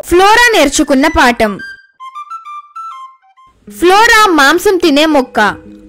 Flora నేర్చుకున్న పాఠం. Flora మాంసం తినే మొక్క.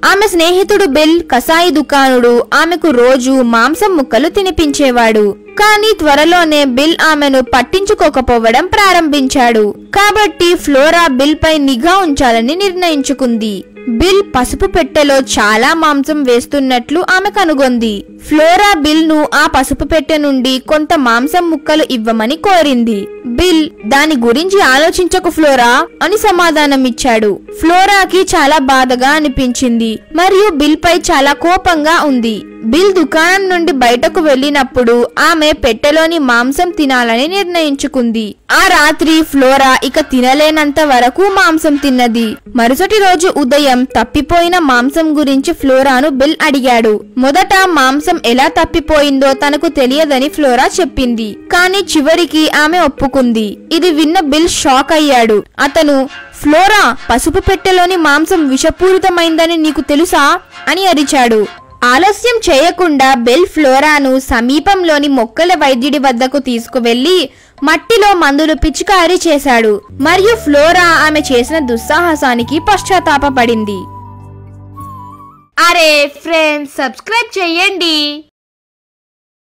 ఆమె స్నేహితుడు బిల్ కసాయి దుకాణుడు ఆమెకు రోజు మాంసం ముక్కలు తినిపించేవాడు. కానీ త్వరలోనే బిల్ ఆమెను పట్టించుకోకపోవడం ప్రారంభించాడు. కాబట్టి ఫ్లోరా బిల్ పై నిఘా ఉంచాలని నిర్ణయించుకుంది. బిల్ పసుపు పెట్టెలో చాలా మాంసం వేస్తున్నట్లు ఆమె కనుగొంది. ఫ్లోరా బిల్ ను ఆ పసుపు పెట్టె నుండి కొంత మాంసం ముక్కలు ఇవ్వమని కోరింది. బిల్ దాని గురించి ఆలోచించకు ఫ్లోరా అని సమాధానం ఇచ్చాడు. ఫ్లోరాకి చాలా బాధగా అనిపించింది మరియు బిల్ పై చాలా కోపంగా ఉంది. బిల్ దుకాణం నుండి బయటకు వెళ్ళినప్పుడు ఆమె పెట్టెలోని మాంసం తినాలని నిర్ణయించుకుంది. ఆ రాత్రి ఫ్లోరా ఇక తినలేనంత వరకు మాంసం తిన్నది. మరుసటి రోజు ఉదయం తప్పిపోయిన మాంసం గురించి ఫ్లోరాను బిల్ అడిగాడు. మొదట మాంసం ఎలా తప్పిపోయిందో తనకు తెలియదని ఫ్లోరా చెప్పింది. కానీ చివరికి ఆమె ఒప్పుకుంది. ఇది విన్న బిల్ షాక్ అయ్యాడు. అతను, ఫ్లోరా, పసుపు పెట్టెలోని మాంసం విషపూరితమైందని నీకు తెలుసా అని అరిచాడు. ఆలస్యం చేయకుండా బిల్ ఫ్లోరాను సమీపంలోని మొక్కల వైద్యుడి వద్దకు తీసుకువెళ్లి మట్టిలో మందులు పిచికారీ చేశాడు మరియు ఫ్లోరా ఆమె చేసిన దుస్సాహసానికి పశ్చాత్తాపపడింది. అరే ఫ్రెండ్స్, సబ్స్క్రైబ్ చేయండి.